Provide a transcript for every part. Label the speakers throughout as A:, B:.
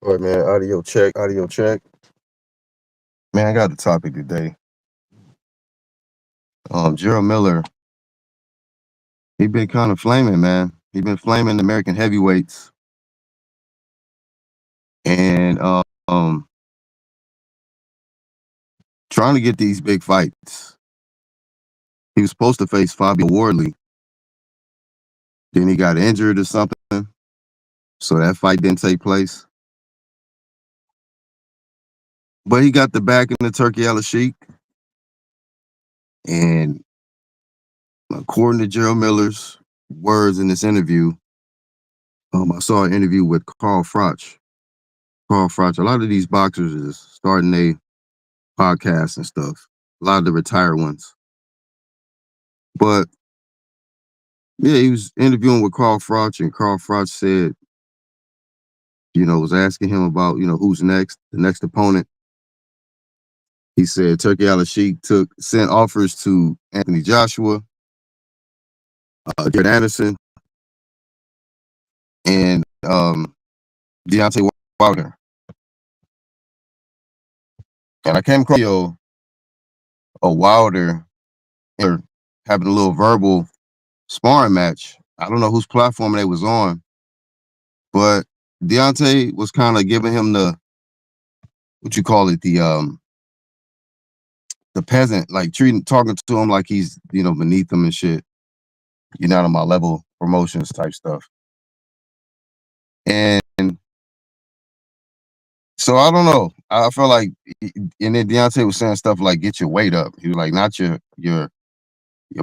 A: All right, man. Audio check. Audio check. Man, I got the topic today. Gerald Miller. He been kind of flaming, man. He been flaming the American heavyweights, and trying to get these big fights. He was supposed to face Fabio Wardley. Then he got injured or something, so that fight didn't take place. But he got the back in the Turkey Al-Sheikh, and according to Gerald Miller's words in this interview, I saw an interview with Carl Froch. Carl Froch. A lot of these boxers is starting a podcasts and stuff. A lot of the retired ones. But yeah, he was interviewing with Carl Froch, and Carl Froch said, was asking him about, who's next, the next opponent. He said Turkey Al-Sheikh sent offers to Anthony Joshua, Garrett Anderson, and Deontay Wilder. And I came across a Wilder having a little verbal sparring match. I don't know whose platform they was on, but Deontay was kind of giving him the the peasant, like talking to him like he's beneath him and shit. You're not on my level, promotions type stuff. And so I don't know. I feel like, and then Deontay was saying stuff like, "Get your weight up." He was like, "Not your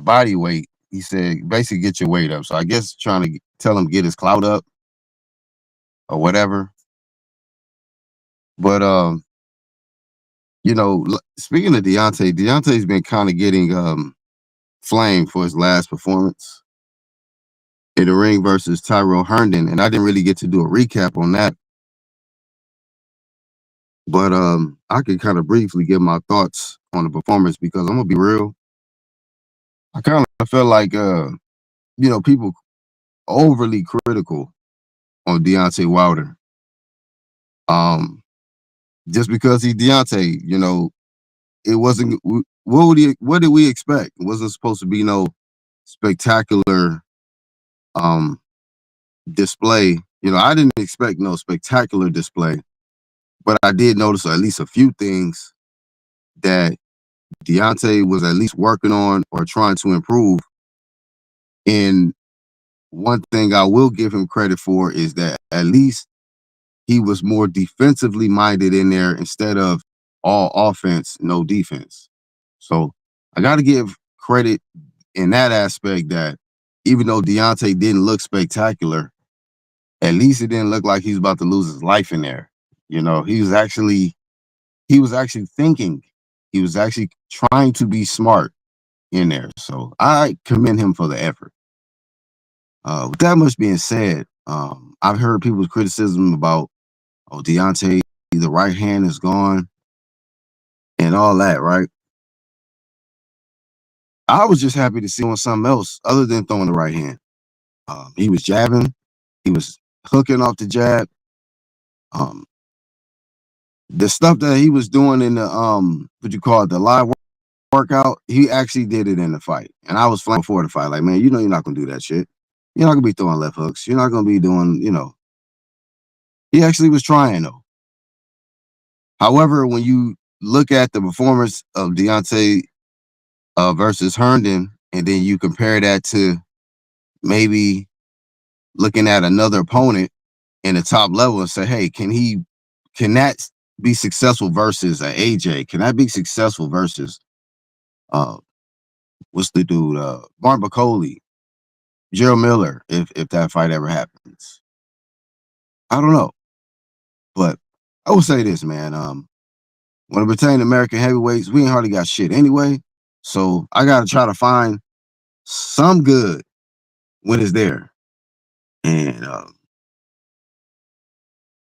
A: body weight." He said, "Basically, get your weight up." So I guess trying to tell him get his clout up or whatever. But speaking of Deontay's been kind of getting flame for his last performance in the ring versus Tyrell Herndon, and I didn't really get to do a recap on that. But I can kind of briefly give my thoughts on the performance because I'm gonna be real. I kind of feel like people overly critical on Deontay Wilder. Just because he's Deontay, it wasn't. What did we expect? It wasn't supposed to be no spectacular display. I didn't expect no spectacular display, but I did notice at least a few things that Deontay was at least working on or trying to improve. And one thing I will give him credit for is that at least he was more defensively minded in there instead of all offense, no defense. So I got to give credit in that aspect that even though Deontay didn't look spectacular, at least it didn't look like he was about to lose his life in there. He was actually thinking. He was actually trying to be smart in there. So I commend him for the effort. With that much being said, I've heard people's criticism about, Deontay, the right hand is gone and all that, right? I was just happy to see him on something else other than throwing the right hand. He was jabbing. He was hooking off the jab. Um, the stuff that he was doing in the live workout, he actually did it in the fight. And I was flying before the fight, like, man, you're not gonna do that shit. You're not gonna be throwing left hooks. You're not gonna be doing, He actually was trying though. However, when you look at the performance of Deontay versus Herndon, and then you compare that to maybe looking at another opponent in the top level and say, hey, can that be successful versus an AJ? Can that be successful versus what's the dude? Mark McCauley, Gerald Miller, if that fight ever happens. I don't know. But I will say this, man. When it pertains to American heavyweights, we ain't hardly got shit anyway. So I gotta try to find some good when it's there. And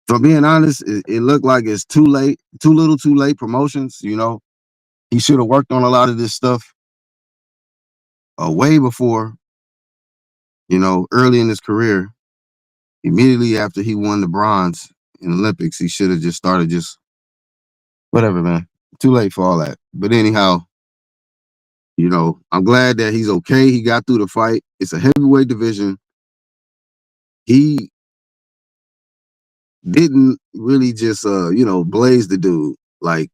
A: from being honest, it looked like it's too late, too little, too late promotions. He should have worked on a lot of this stuff way before. Early in his career, immediately after he won the bronze in the Olympics. He should have just started whatever, man. Too late for all that. But anyhow, I'm glad that he's okay. He got through the fight. It's a heavyweight division. He didn't really just blaze the dude like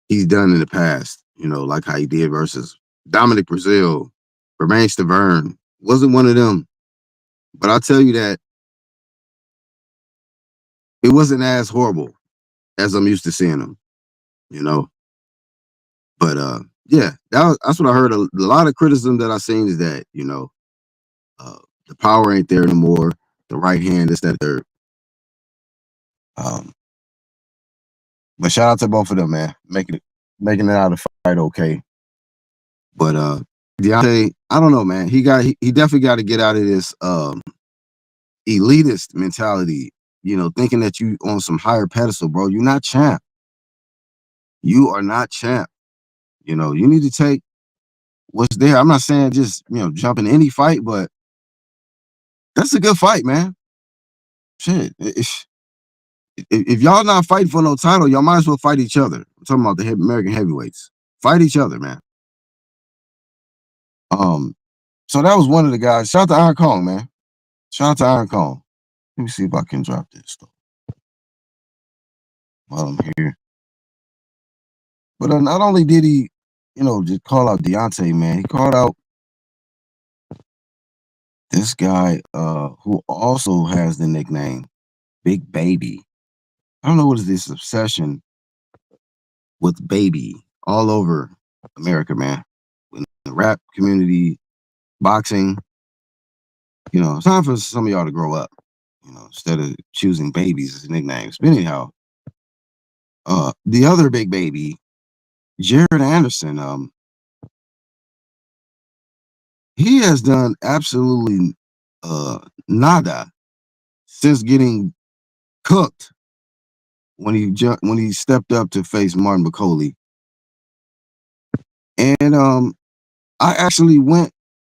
A: he's done in the past, like how he did versus Dominic Brazil, Romain Stavern. Wasn't one of them. But I'll tell you that it wasn't as horrible as I'm used to seeing him, you know. But yeah, that's what I heard. A lot of criticism that I seen is that, uh, the power ain't there anymore. The right hand, this, that, third. Um, but shout out to both of them, man, making it out of the fight okay. But Deontay, I don't know, man. He definitely got to get out of this elitist mentality, thinking that you on some higher pedestal, bro. You're not champ. You are not champ. You need to take what's there. I'm not saying just, jump in any fight, but that's a good fight, man. Shit. If y'all not fighting for no title, y'all might as well fight each other. I'm talking about the American heavyweights. Fight each other, man. So that was one of the guys. Shout out to Iron Kong, man. Shout out to Iron Kong. Let me see if I can drop this though while I'm here. But not only did he, just call out Deontay, man, he called out this guy who also has the nickname Big Baby. I don't know what is this obsession with baby all over America, man. In the rap community, boxing, it's time for some of y'all to grow up, instead of choosing babies as nicknames. But anyhow, the other Big Baby, Jared Anderson, he has done absolutely nada since getting cooked when he stepped up to face Martin McCauley. And I actually went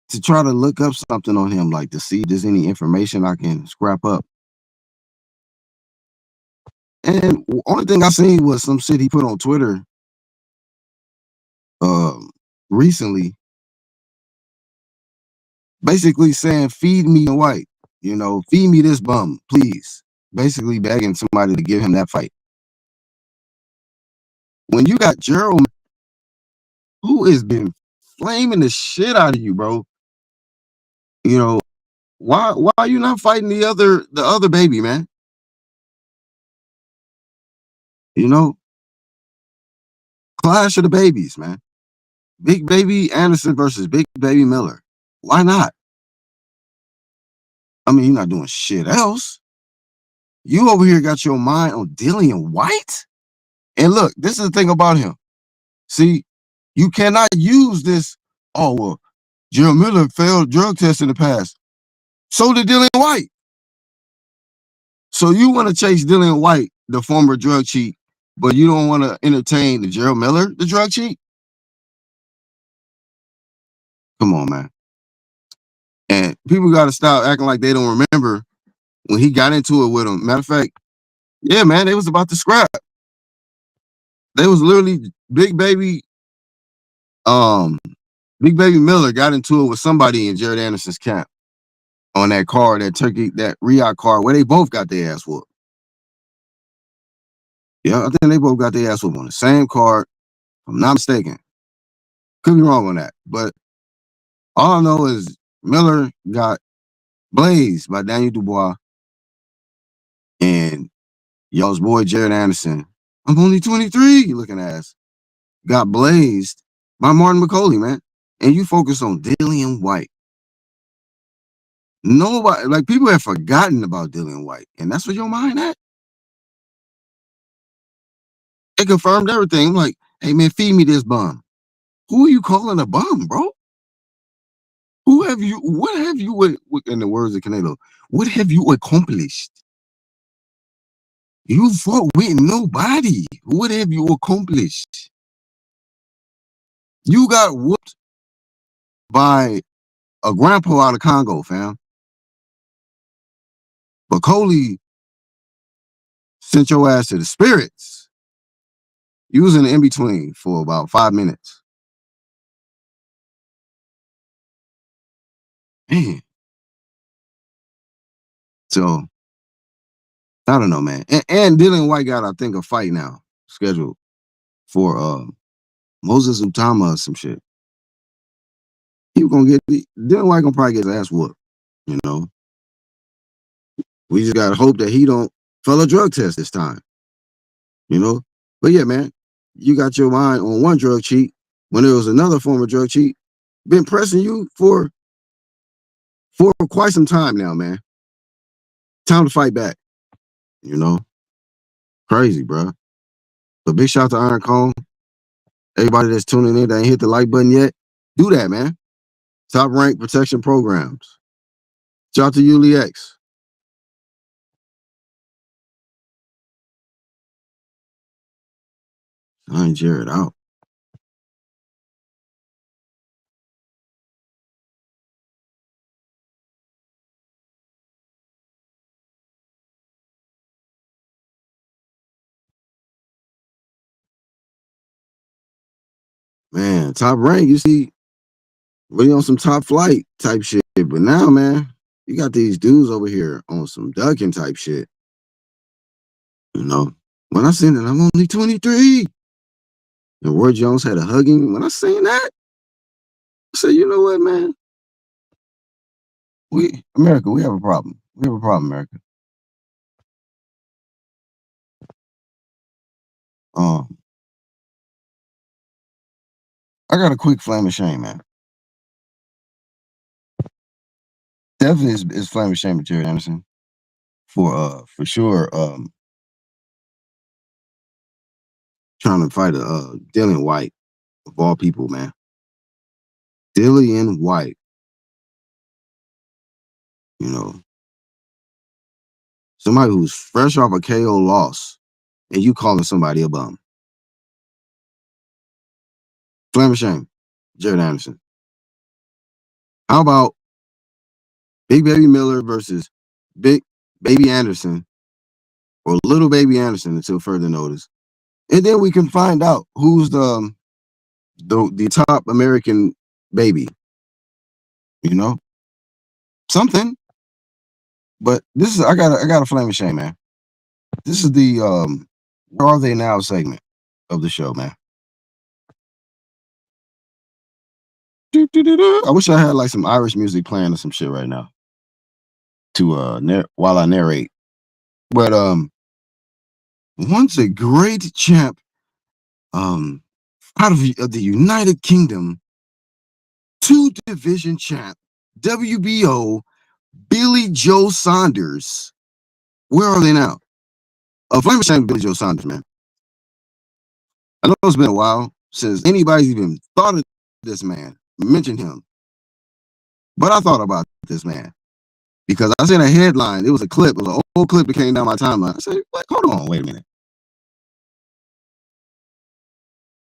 A: to try to look up something on him, like to see if there's any information I can scrap up. And the only thing I seen was some shit he put on Twitter recently, basically saying, "Feed me white, feed me this bum, please." Basically begging somebody to give him that fight. When you got Gerald, who has been flaming the shit out of you, bro, why are you not fighting the other baby, man? Clash of the babies, man. Big Baby Anderson versus Big Baby Miller. Why not? I mean, you're not doing shit else. You over here got your mind on Dillian White? And look, this is the thing about him. See, you cannot use this, oh, well, Gerald Miller failed drug tests in the past. So did Dillian White. So you want to chase Dillian White, the former drug cheat, but you don't want to entertain the Gerald Miller, the drug cheat? Come on, man. And people got to stop acting like they don't remember when he got into it with him. Matter of fact, yeah, man, they was about to scrap. They was literally Big Baby Miller got into it with somebody in Jared Anderson's camp on that car, that Riyadh car, where they both got their ass whooped. Yeah, I think they both got their ass whooped on the same car, if I'm not mistaken. Could be wrong on that. But all I know is Miller got blazed by Daniel Dubois and y'all's boy Jared Anderson. I'm only 23, looking ass. Got blazed by Martin McCauley, man. And you focus on Dillian White. Nobody, like, people have forgotten about Dillian White, and that's where your mind at. They confirmed everything. I'm like, hey man, feed me this bum. Who are you calling a bum, bro? What have you, in the words of Canelo, what have you accomplished? You fought with nobody. What have you accomplished? You got whooped by a grandpa out of Congo, fam. But Coley sent your ass to the spirits. You was in the in-between for about 5 minutes. Man. So, I don't know, man. And Dylan White got, I think, a fight now scheduled for Moses Utama or some shit. He was gonna get Dylan White gonna probably get his ass whooped, you know. We just gotta hope that he don't fail a drug test this time, you know. But yeah, man, you got your mind on one drug cheat when there was another former drug cheat been pressing you for quite some time now, man. Time to fight back, you know. Crazy, bro. But big shout out to Iron Cone. Everybody that's tuning in that ain't hit the like button yet, do that, man. Top Rank Protection Programs. Shout out to Yuli X. I ain't Jared out. Man, Top Rank, you see, really on some top flight type shit. But now, man, you got these dudes over here on some ducking type shit. You know, when I seen it, I'm only 23. And Roy Jones had a hugging. When I seen that, I said, you know what, man? America, we have a problem. We have a problem, America. I got a quick flame of shame, man. Definitely is flame of shame with Jared Anderson. For sure, trying to fight Dillian White, of all people, man. Dillian White. You know, somebody who's fresh off a KO loss, and you calling somebody a bum. Flame of shame, Jared Anderson. How about Big Baby Miller versus Big Baby Anderson, or Little Baby Anderson until further notice, and then we can find out who's the top American baby. You know, something. But this is I got a flame of shame, man. This is the Where Are They Now segment of the show, man. I wish I had like some Irish music playing or some shit right now to while I narrate. But once a great champ out of the United Kingdom, 2-division champ, WBO, Billy Joe Saunders. Where are they now? Flame of shame, Billy Joe Saunders, man. I know it's been a while since anybody's even thought of this man, mentioned him. But I thought about this man because I seen a headline. It was a clip. It was an old clip that came down my timeline. I said, like, hold on, wait a minute.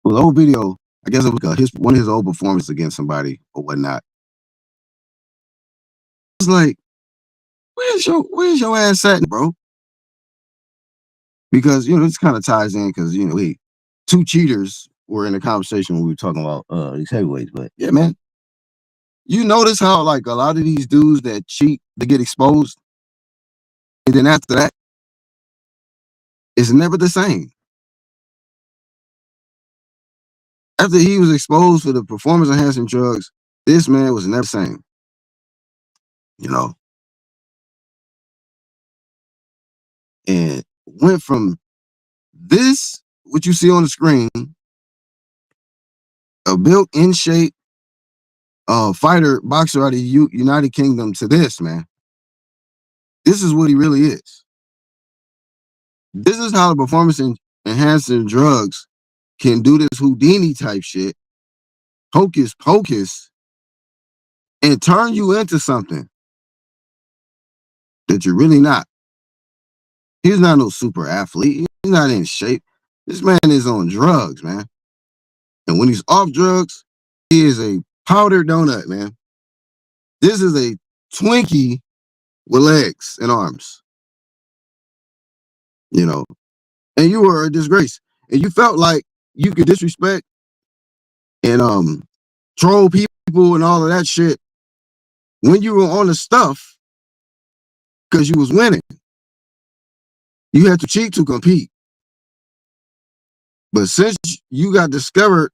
A: It was an old video. I guess it was one of his old performances against somebody or whatnot. It's like, where's your ass at, bro? Because this kind of ties in because two cheaters were in the conversation when we were talking about these heavyweights. But yeah, man, you notice how like a lot of these dudes that cheat, they get exposed, and then after that, it's never the same. After he was exposed for the performance enhancing drugs, this man was never the same. And went from this, what you see on the screen, a built in shape fighter, boxer out of the United Kingdom to this, man. This is what he really is. This is how the performance enhancing drugs can do this Houdini type shit, hocus pocus, and turn you into something that you're really not. He's not no super athlete. He's not in shape. This man is on drugs, man. And when he's off drugs, he is a powdered donut, man. This is a Twinkie with legs and arms. you know, and you were a disgrace, and you felt like you could disrespect and troll people and all of that shit when you were on the stuff because you was winning. You had to cheat to compete. But since you got discovered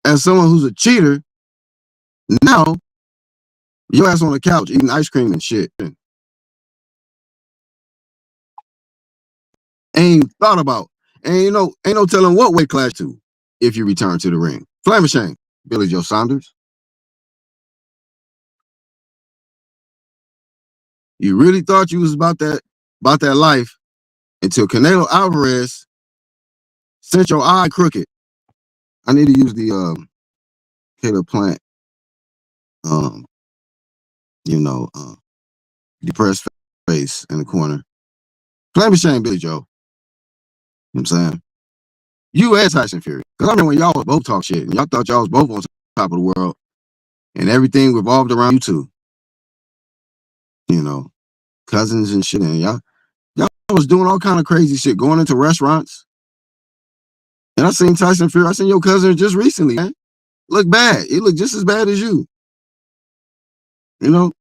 A: as someone who's a cheater, now your ass on the couch eating ice cream and shit. Ain't thought about. And ain't no telling what weight class to if you return to the ring. Flame of shame, Billy Joe Saunders. You really thought you was about that life until Canelo Alvarez sent your eye crooked. I need to use the Caleb Plant, um, you know, depressed face in the corner. Flame of shame, Billy Joe. You know what I'm saying? You and Tyson Fury. Because I remember when y'all was both talk shit and y'all thought y'all was both on top of the world and everything revolved around you two. You know, cousins and shit. And y'all was doing all kind of crazy shit, going into restaurants. And I seen Tyson Fury. I seen your cousin just recently, man. Look bad. He looked just as bad as you. You know?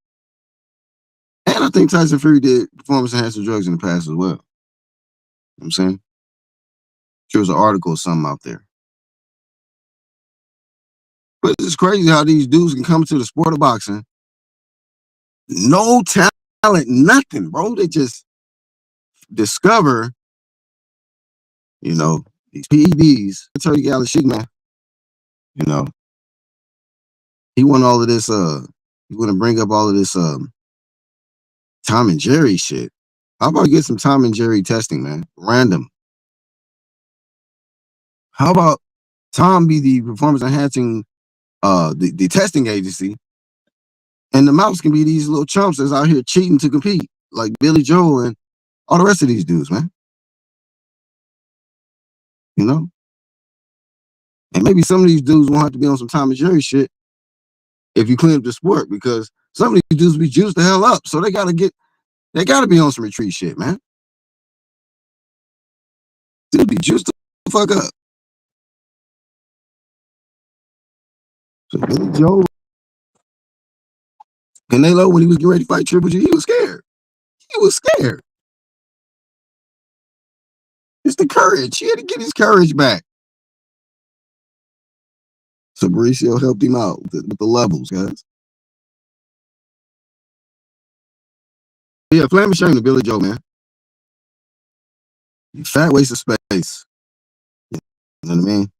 A: And I think Tyson Fury did performance enhancing drugs in the past as well. You know what I'm saying? There was an article or something out there. But it's crazy how these dudes can come to the sport of boxing. No talent, nothing, bro. They just discover, you know, these PEDs. I tell you, Alex Sheik, man, you know, he want all of this, he want to bring up all of this Tom and Jerry shit. How about get some Tom and Jerry testing, man? Random. How about Tom be the performance enhancing the testing agency, and the mouse can be these little chumps that's out here cheating to compete, like Billy Joe and all the rest of these dudes, man. You know? And maybe some of these dudes won't have to be on some Tom and Jerry shit if you clean up the sport, because some of these dudes be juiced the hell up. So they gotta be on some retreat shit, man. They'll be juiced the fuck up. So Billy Joe, Canelo, when he was getting ready to fight Triple G, he was scared. He was scared. It's the courage. He had to get his courage back. So Mauricio helped him out with the levels, guys. Yeah, flame of shame to Billy Joe, man. You fat waste of space. You know what I mean?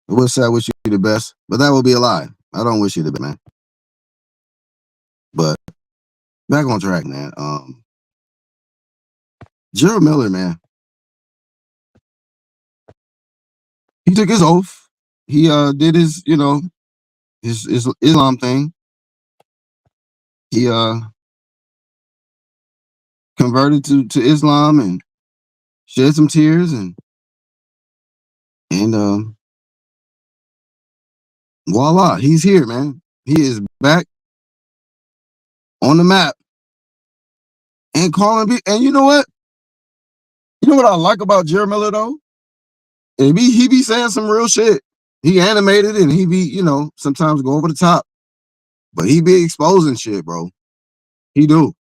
A: I would say I wish you the best, but that would be a lie. I don't wish you the best, man. But back on track, man. Gerald Miller, man. He took his oath. He did his, his Islam thing. He converted to Islam and shed some tears and voila, he's here, man. He is back on the map and calling me. And you know what? You know what I like about Gerald Miller though? He be saying some real shit. He animated and he be, sometimes go over the top. But he be exposing shit, bro. He do.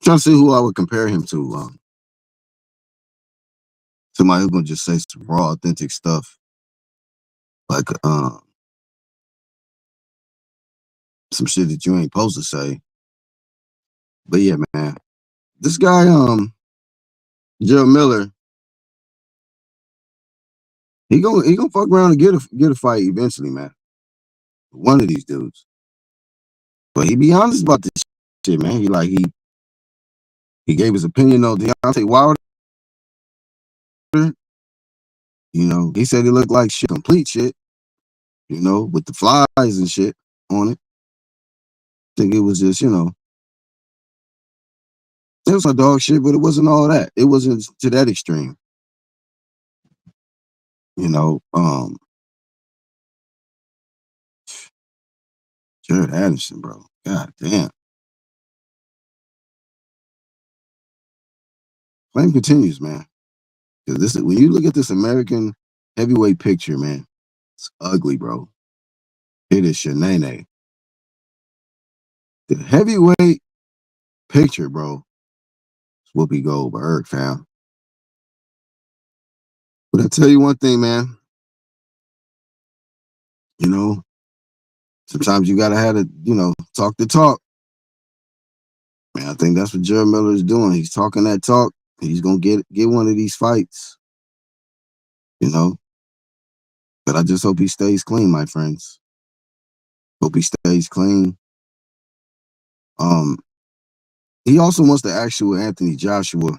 A: Trying to see who I would compare him to. Somebody who's gonna just say some raw, authentic stuff. Like some shit that you ain't supposed to say. But yeah, man. This guy, Gerald Miller, he gonna fuck around and get a fight eventually, man. One of these dudes. But he be honest about this shit, man. He gave his opinion on Deontay Wilder. He said he looked like shit, complete shit, with the flies and shit on it. I think it was just, it was some dog shit, but it wasn't all that. It wasn't to that extreme. Jared Anderson, bro. God damn. flame continues, man. Because this is when you look at this American heavyweight picture, man, it's ugly, bro. It is Shanae. The heavyweight picture, bro, it's Whoopi Goldberg, fam. But I tell you one thing, man. You know, sometimes you gotta have to, talk the talk. Man, I think that's what Jared Miller is doing. He's talking that talk. He's gonna get one of these fights, you know. But I just hope he stays clean, my friends. Hope he stays clean. Um, he also wants the actual Anthony Joshua.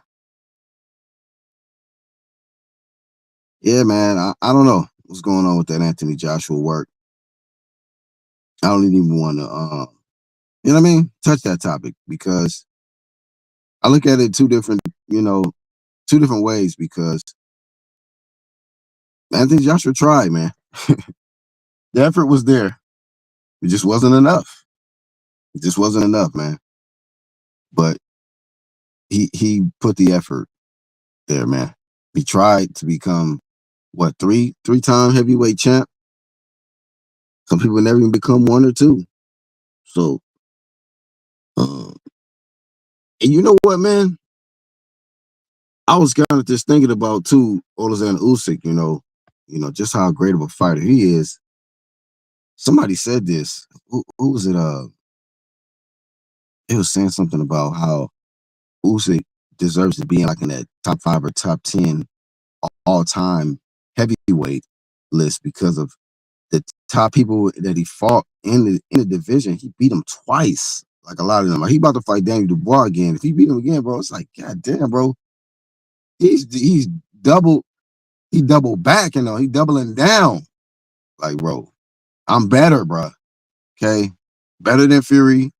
A: Yeah, man. I don't know what's going on with that Anthony Joshua work. I don't even want to, you know what I mean, touch that topic because I look at it two different ways because Anthony Joshua tried, man. The effort was there. It just wasn't enough. It just wasn't enough, man. But he put the effort there, man. He tried to become what three-time heavyweight champ. Some people never even become one or two. So, and you know what, man? I was kind of just thinking about too, Olazan Usyk. Just how great of a fighter he is. Somebody said this. Who was it? It was saying something about how Usyk deserves to be in like in that top 5 or top 10 all time heavyweight list because of the top people that he fought in the division. He beat him twice. Like a lot of them. Like he about to fight Daniel Dubois again. If he beat him again, bro, it's like, God damn, bro. He's double he double back, he doubling down. Like, bro, I'm better, bro. Okay. Better than Fury,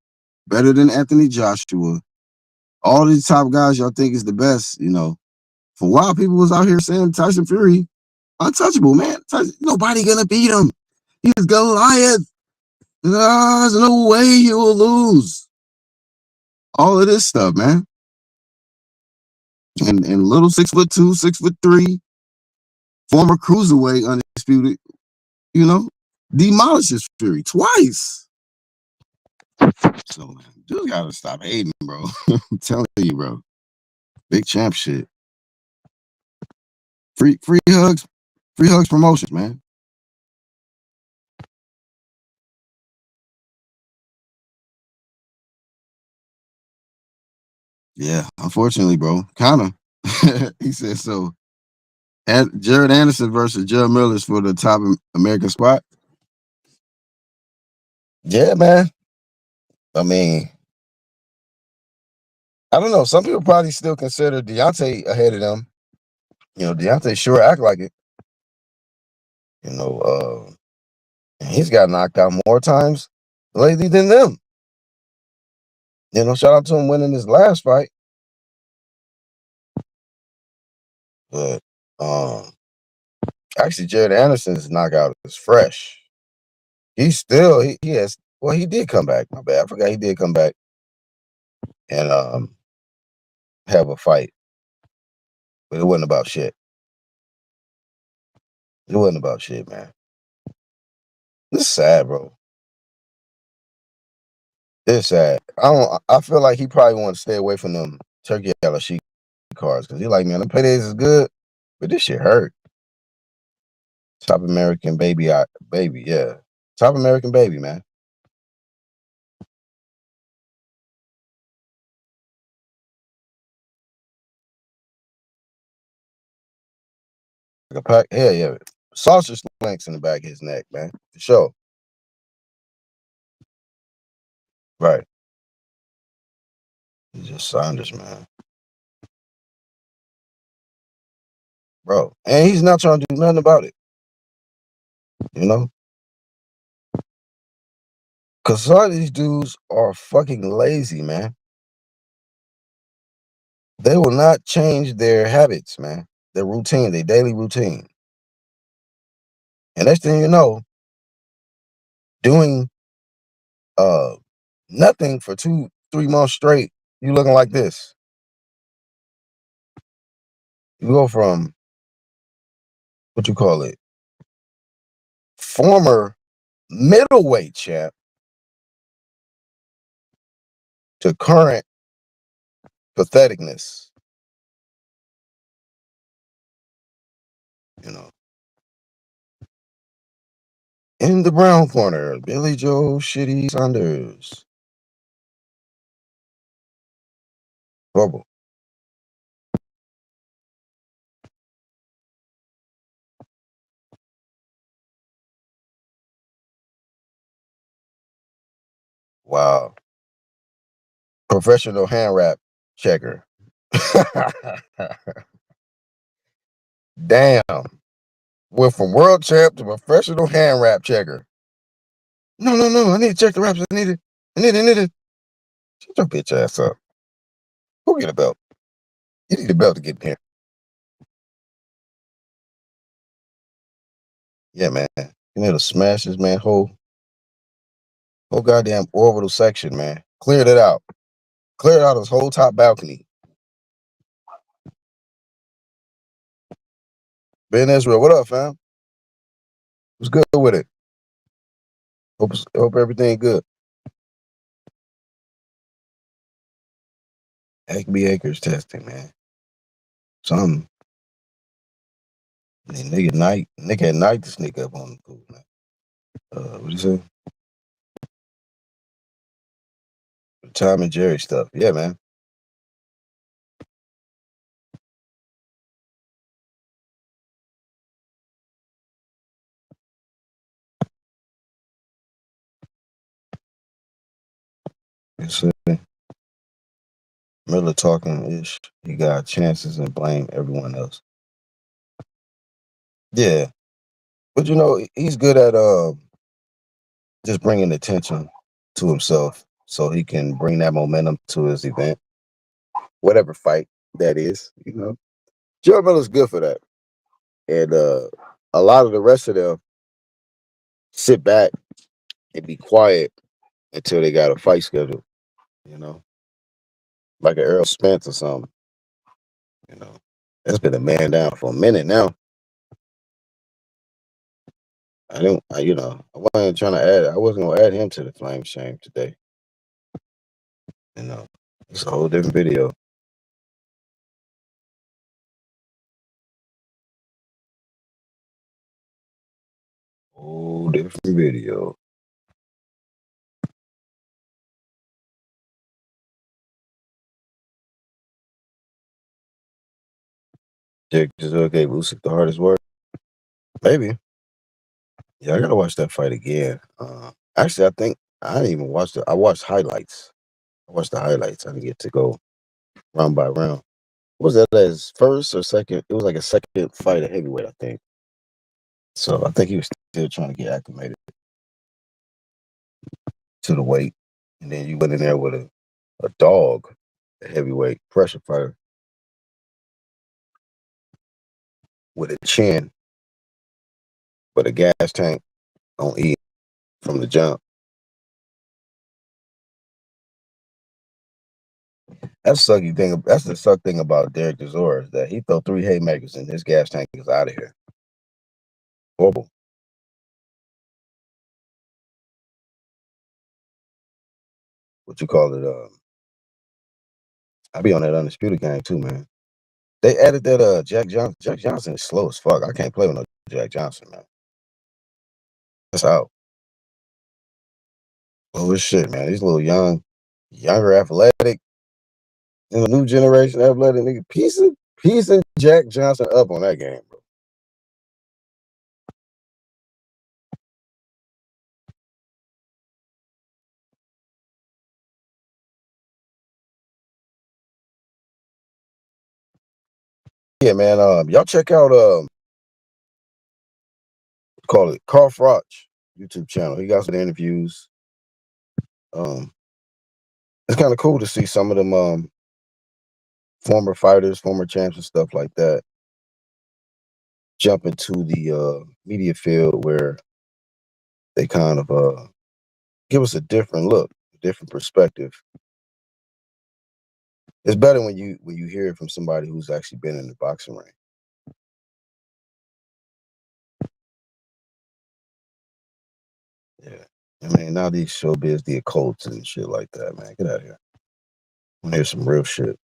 A: better than Anthony Joshua. All these top guys y'all think is the best, For a while, people was out here saying Tyson Fury untouchable, man. Nobody gonna beat him. He's Goliath. There's no way he will lose. All of this stuff, man. And little 6'2", 6'3", former cruiserweight, undisputed, demolishes Fury twice. So, man, dude gotta stop hating, bro. I'm telling you, bro. Big champ shit. Free hugs promotions, man. Yeah, unfortunately, bro. Kinda. He said so. Jared Anderson versus Jared Miller's for the top American spot. Yeah, man. I mean, I don't know. Some people probably still consider Deontay ahead of them. Deontay sure act like it. He's got knocked out more times lately than them. Shout out to him winning his last fight. But actually, Jared Anderson's knockout is fresh. He's still he has he did come back. My bad, I forgot he did come back and have a fight, but it wasn't about shit. It wasn't about shit, man. It's sad, bro. It's sad. I feel like he probably want to stay away from them Turkey LSU cards because he like, man, the paydays is good, but this shit hurt. Top American baby, yeah. Top American baby, man. Like a pack, yeah. Sausage links in the back of his neck, man. For sure. Right. He's just Saunders, man. Bro. And he's not trying to do nothing about it. Cause some of these dudes are fucking lazy, man. They will not change their habits, man. Their routine, their daily routine. And next thing you know, doing nothing for 2-3 months straight, you looking like this. You go from what you call it, former middleweight champ to current patheticness. You know, in the brown corner, Billy Joe Shitty Saunders. Trouble. Wow. Professional hand wrap checker. Damn. Went from world champ to professional hand wrap checker. No. I need to check the wraps. I need it. Shut your bitch ass up. Go get a belt. You need a belt to get in here. Yeah, man. You need to smash this man whole goddamn orbital section, man. Cleared it out. Cleared out his whole top balcony. Ben Israel, what up, fam? What's good with it? Hope everything good. Acme Acres testing, man. Something. Nigga at night to sneak up on the pool, man. What you say? Tom and Jerry stuff. Yeah, man. Yes, sir. Miller talking ish. He got chances and blame everyone else. Yeah. But you know, he's good at just bringing attention to himself so he can bring that momentum to his event. Whatever fight that is, you know. Joe Miller's good for that. And a lot of the rest of them sit back and be quiet until they got a fight scheduled, you know. Like an Errol Spence or something. You know. That's been a man down for a minute now. I wasn't trying to I wasn't gonna add him to the flame shame today. You know, it's a whole different video. Whole different video. Jake Giselle gave Usyk the hardest work. Maybe. Yeah, I gotta watch that fight again. Actually, I think I didn't even watch I watched highlights. I watched the highlights. I didn't get to go round by round. Was that his first or second? It was like a second fight at heavyweight, I think. So I think he was still trying to get acclimated to the weight. And then you went in there with a dog, a heavyweight pressure fighter with a chin, but a gas tank on E from the jump. That's the suck thing about Derek Chisora is that he throw 3 haymakers and his gas tank is out of here. Horrible. What you call it? I be on that Undisputed game too, man. They added that Jack Johnson. Jack Johnson is slow as fuck. I can't play with no Jack Johnson, man. That's out. Oh shit, man. These little younger athletic, new generation athletic nigga. Piecing Jack Johnson up on that game, bro. Yeah, man. Y'all check out call it Carl Froch YouTube channel. He got some interviews. It's kind of cool to see some of them former fighters, former champs, and stuff like that jump into the media field where they kind of give us a different look, a different perspective It's better when you hear it from somebody who's actually been in the boxing ring. Yeah. I mean, now these showbiz, the occults and shit like that, man. Get out of here. I want to hear some real shit.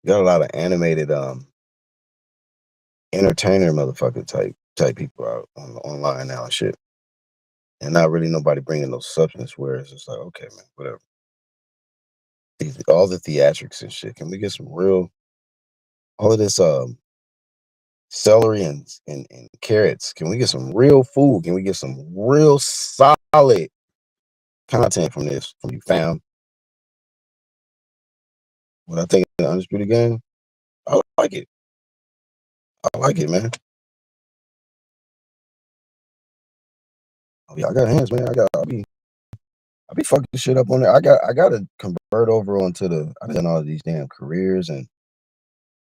A: Got a lot of animated entertainer motherfucker type people out online now and shit. And not really nobody bringing no substance where it's just like, okay, man, whatever. All the theatrics and shit. Can we get some real all of this celery and carrots? Can we get some real food? Can we get some real solid content from this from you fam? What I think of the Undisputed Game, I like it. I like it, man. Oh, yeah, I got hands, man. I be fucking shit up on there. I gotta convert over onto the I done all these damn careers and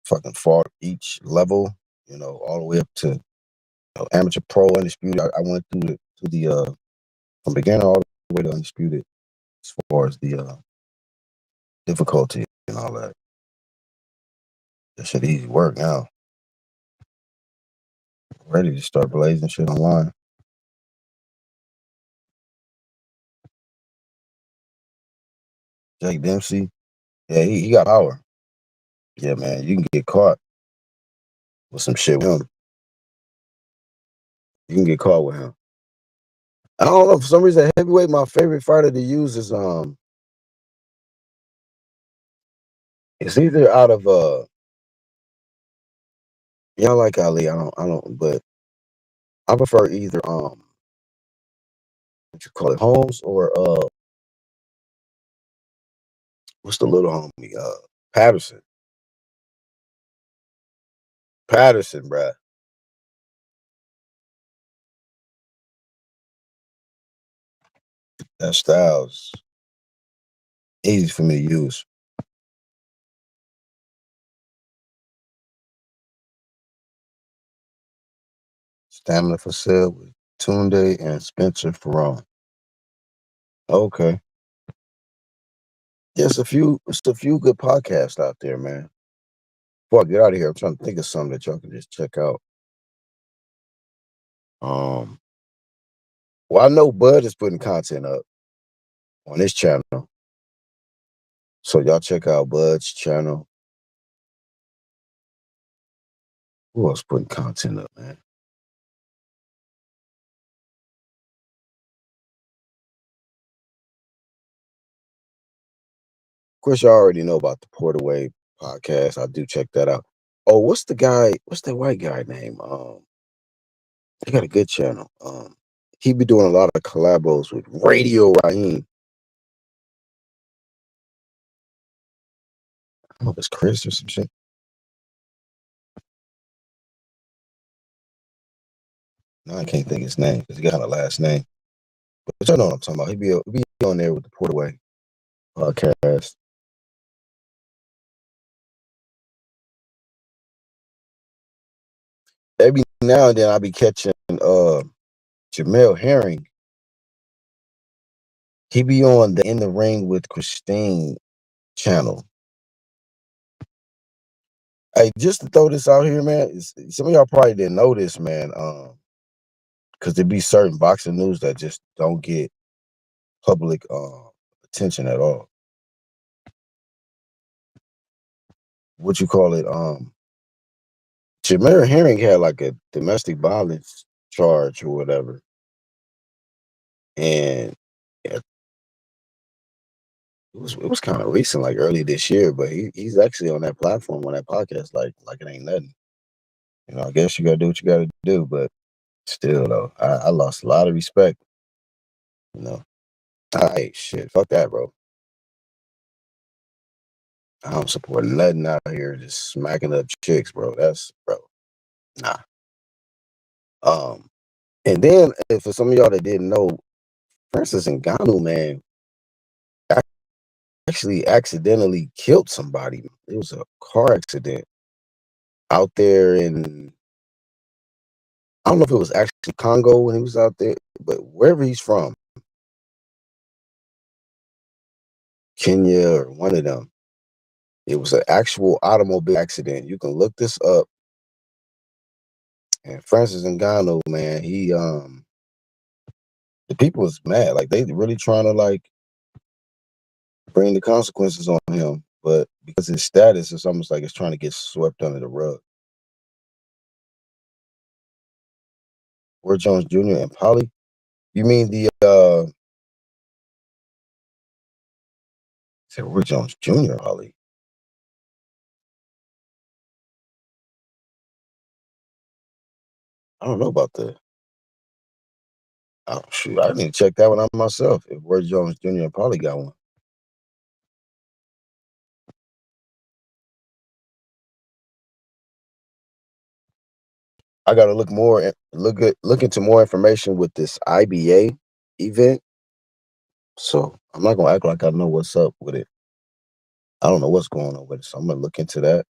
A: fucking fought each level, all the way up to amateur pro undisputed. I went through the from beginner all the way to undisputed as far as the difficulty and all that. That shit easy work now. Ready to start blazing shit online. Jake Dempsey, yeah, he got power. Yeah, man, you can get caught with some shit with him. You can get caught with him. I don't know, for some reason, heavyweight, my favorite fighter to use is it's either out of yeah, I like Ali. I don't, but I prefer either what you call it, Holmes or what's the little homie? Patterson. Patterson, bruh. That style's easy for me to use. Stamina for sale with Tunde and Spencer Ferrone. Okay. Yeah, it's a few good podcasts out there, man. Before I get out of here, I'm trying to think of something that y'all can just check out. Um, well, I know Bud is putting content up on his channel. So y'all check out Bud's channel. Who else putting content up, man? Of course, y'all already know about the Portaway podcast. I do check that out. Oh, what's the guy? What's that white guy name? He got a good channel. He be doing a lot of collabos with Radio Raheem. I don't know if it's Chris or some shit. No, I can't think his name because he got a last name. But y'all know what I'm talking about. He be on there with the Portaway podcast. Every now and then I be catching Jamel Herring. He be on the In the Ring with Christine channel. Hey, just to throw this out here, man. Some of y'all probably didn't know this, man. Because there be certain boxing news that just don't get public attention at all. What you call it? Jamel Herring had like a domestic violence charge or whatever, and yeah, it was kind of recent, like early this year. But he's actually on that platform on that podcast, like it ain't nothing. I guess you gotta do what you gotta do, but still though, I lost a lot of respect. You know, hey, shit, fuck that, bro. I don't support nothing out here just smacking up chicks, bro. That's bro, nah. And then for some of y'all that didn't know, Francis Ngannou, man, actually accidentally killed somebody. It was a car accident out there in I don't know if it was actually Congo when he was out there, but wherever he's from, Kenya or one of them. It was an actual automobile accident. You can look this up. And Francis Ngannou, man, the people was mad. Like they really trying to like bring the consequences on him, but because his status is almost like it's trying to get swept under the rug. Roy Jones Jr. and Polly. You mean the said Roy Jones Jr. Polly? I don't know about that. Oh shoot, I need to check that one out myself. If Roy Jones Jr. and Polly got one, I got to look into more information with this IBA event. So I'm not gonna act like I know what's up with it. I don't know what's going on with it, so I'm gonna look into that.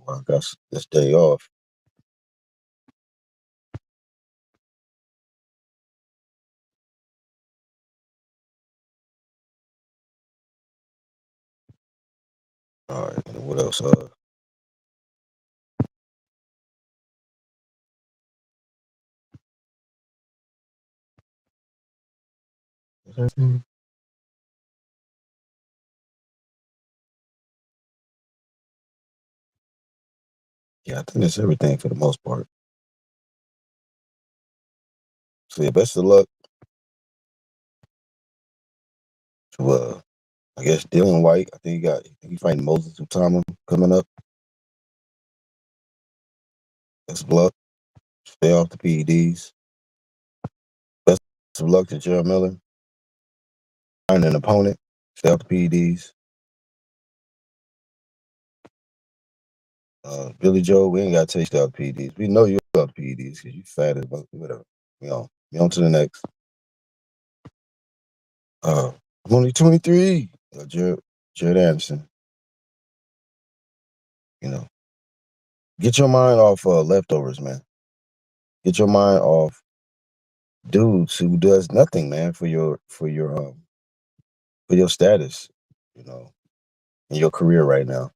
A: While I got this day off. All right, and what else? Yeah, I think that's everything for the most part. So yeah, best of luck to I guess Dylan White. I think he fighting Moses Utama coming up. Best of luck. Stay off the PEDs. Best of luck to Gerald Miller. Find an opponent. Stay off the PEDs. Billy Joe, we ain't got to taste out the PEDs. We know you're out the PEDs because you fat as whatever. We on to the next. I'm only 23. Jared Anderson. You know, get your mind off leftovers, man. Get your mind off dudes who does nothing, man, for your status, you know, in your career right now.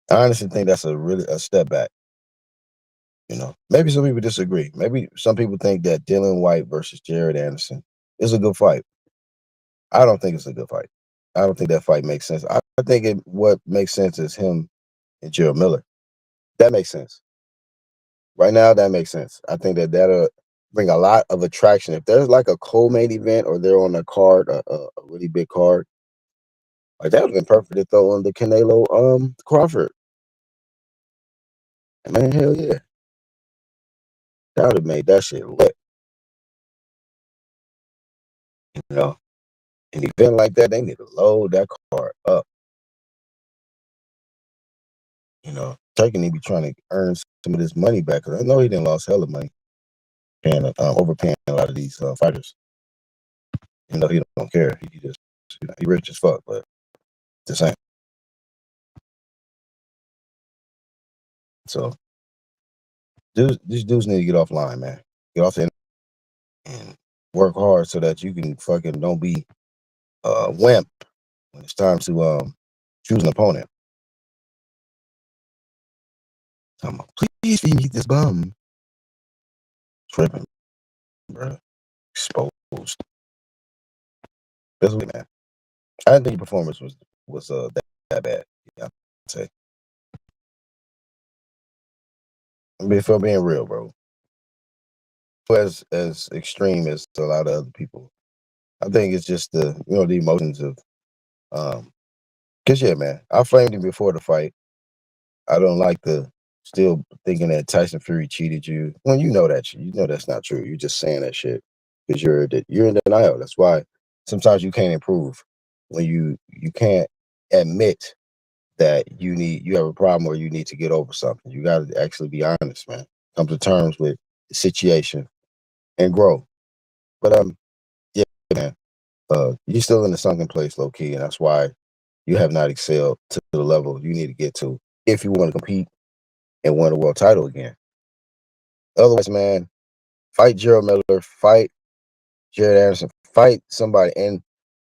A: I honestly think that's a step back. You know, maybe some people disagree. Maybe some people think that Dylan White versus Jared Anderson is a good fight. I don't think it's a good fight. I don't think that fight makes sense. I think what makes sense is him and Gerald Miller. That makes sense. Right now, that makes sense. I think that'll bring a lot of attraction. If there's like a co-main event or they're on a card, a really big card, like that would have been perfect to throw on the Canelo Crawford. Man, hell yeah. That would have made that shit lit. You know, an event like that, they need to load that card up. You know, Turkey need to be trying to earn some of this money back because I know he didn't lost hella money paying, overpaying a lot of these fighters. Even though he don't care, he just he rich as fuck, but the same. So these dudes need to get offline, man. Get off the internet and work hard so that you can fucking don't be wimp when it's time to choose an opponent. I'm like, please feed me this bum. Tripping, bro. Exposed. That's what, man. I didn't think your performance was that bad. Yeah, I'd say. I mean, if I'm being real, bro. As extreme as a lot of other people. I think it's just the emotions of cause yeah, man. I framed him before the fight. I don't like the still thinking that Tyson Fury cheated you. When you know that you know that's not true. You're just saying that shit because you're in denial. That's why sometimes you can't improve when you can't admit that you have a problem or you need to get over something. You got to actually be honest, man. Come to terms with the situation and grow. But yeah, man. You're still in the sunken place, low key, and that's why you have not excelled to the level you need to get to if you want to compete and win a world title again. Otherwise, man, Fight Gerald Miller, fight Jared Anderson, fight somebody. And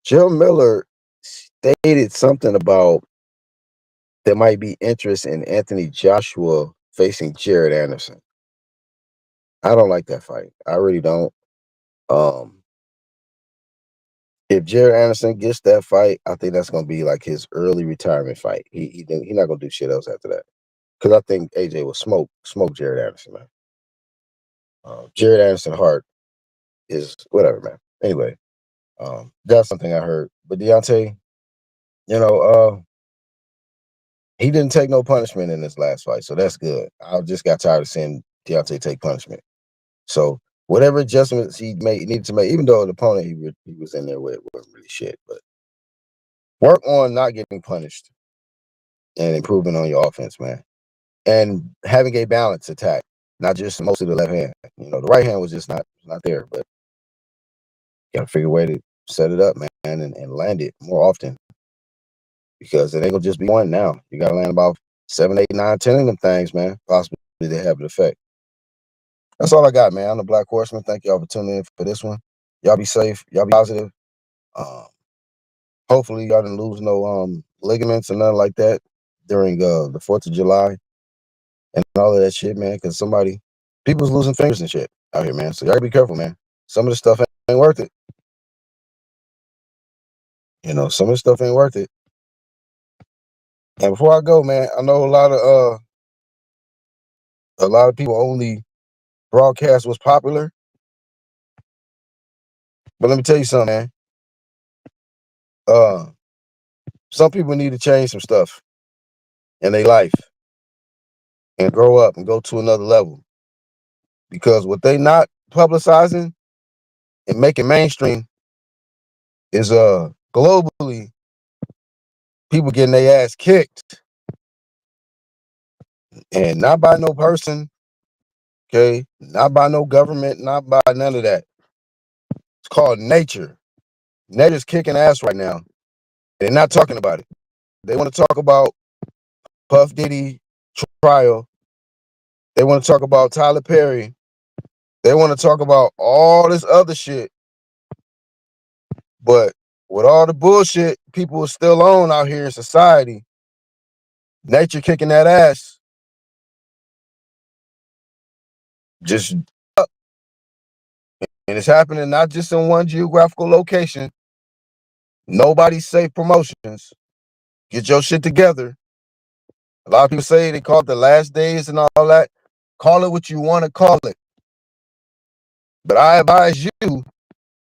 A: Gerald Miller stated something about there might be interest in Anthony Joshua facing Jared Anderson. I don't like that fight. I really don't. Um, if Jared Anderson gets that fight, I think that's gonna be like his early retirement fight. He not gonna do shit else after that. Because I think AJ will smoke Jared Anderson, man. Jared Anderson heart is whatever, man. Anyway, that's something I heard. But Deontay, you know, he didn't take no punishment in this last fight, so that's good. I just got tired of seeing Deontay take punishment. So whatever adjustments he needed to make, even though the opponent he was in there with wasn't really shit, but work on not getting punished and improving on your offense, man. And having a balanced attack, not just mostly the left hand. You know, the right hand was just not there, but you gotta figure a way to set it up, man, and land it more often. Because it ain't gonna just be one now. You gotta land about 7, 8, 9, 10 of them things, man. Possibly they have an effect. That's all I got, man. I'm the Black Horseman. Thank y'all for tuning in for this one. Y'all be safe. Y'all be positive. Hopefully y'all didn't lose no ligaments or nothing like that during the 4th of July and all of that shit, man. Because people's losing fingers and shit out here, man. So y'all be careful, man. Some of the stuff ain't worth it. You know, some of the stuff ain't worth it. And before I go, man, I know a lot of people only broadcast what's popular. But let me tell you something, man. Some people need to change some stuff in their life and grow up and go to another level. Because what they not publicizing and making mainstream is globally people getting their ass kicked. And not by no person, okay? Not by no government, not by none of that. It's called nature. Nature's kicking ass right now. They're not talking about it. They want to talk about Puff Diddy trial. They want to talk about Tyler Perry. They want to talk about all this other shit. But with all the bullshit people are still on out here in society, nature kicking that ass. Just up. And it's happening not just in one geographical location. Nobody's safe promotions. Get your shit together. A lot of people say they call it the last days and all that. Call it what you want to call it. But I advise you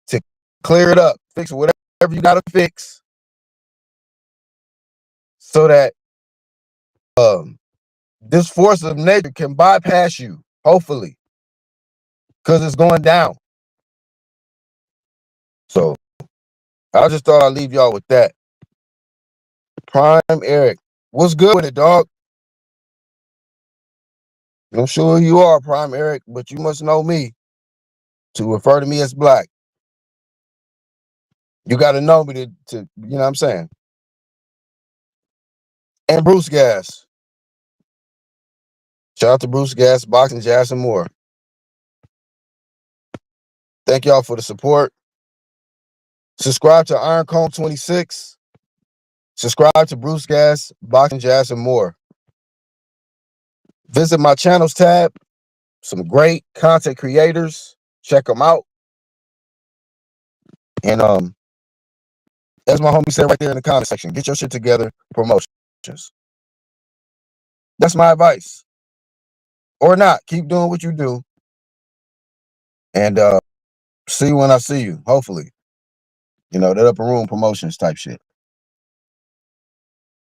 A: to clear it up. Fix whatever you got to fix so that this force of nature can bypass you, hopefully, because it's going down. So I just thought I'd leave y'all with that. Prime Eric, what's good with it, dog? I'm sure you are Prime Eric, but you must know me to refer to me as Black. You got to know me to, you know what I'm saying? And Bruce Gas. Shout out to Bruce Gas, Boxing, Jazz, and more. Thank y'all for the support. Subscribe to Iron Cone 26. Subscribe to Bruce Gas, Boxing, Jazz, and more. Visit my channels tab. Some great content creators. Check them out. And as my homie said right there in the comment section, get your shit together. Promotions. That's my advice. Or not. Keep doing what you do. And see you when I see you. Hopefully. You know, that upper room promotions type shit.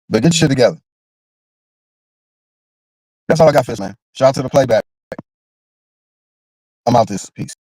A: But get your shit together. That's all I got for this, man. Shout out to the playback. I'm out this. Peace.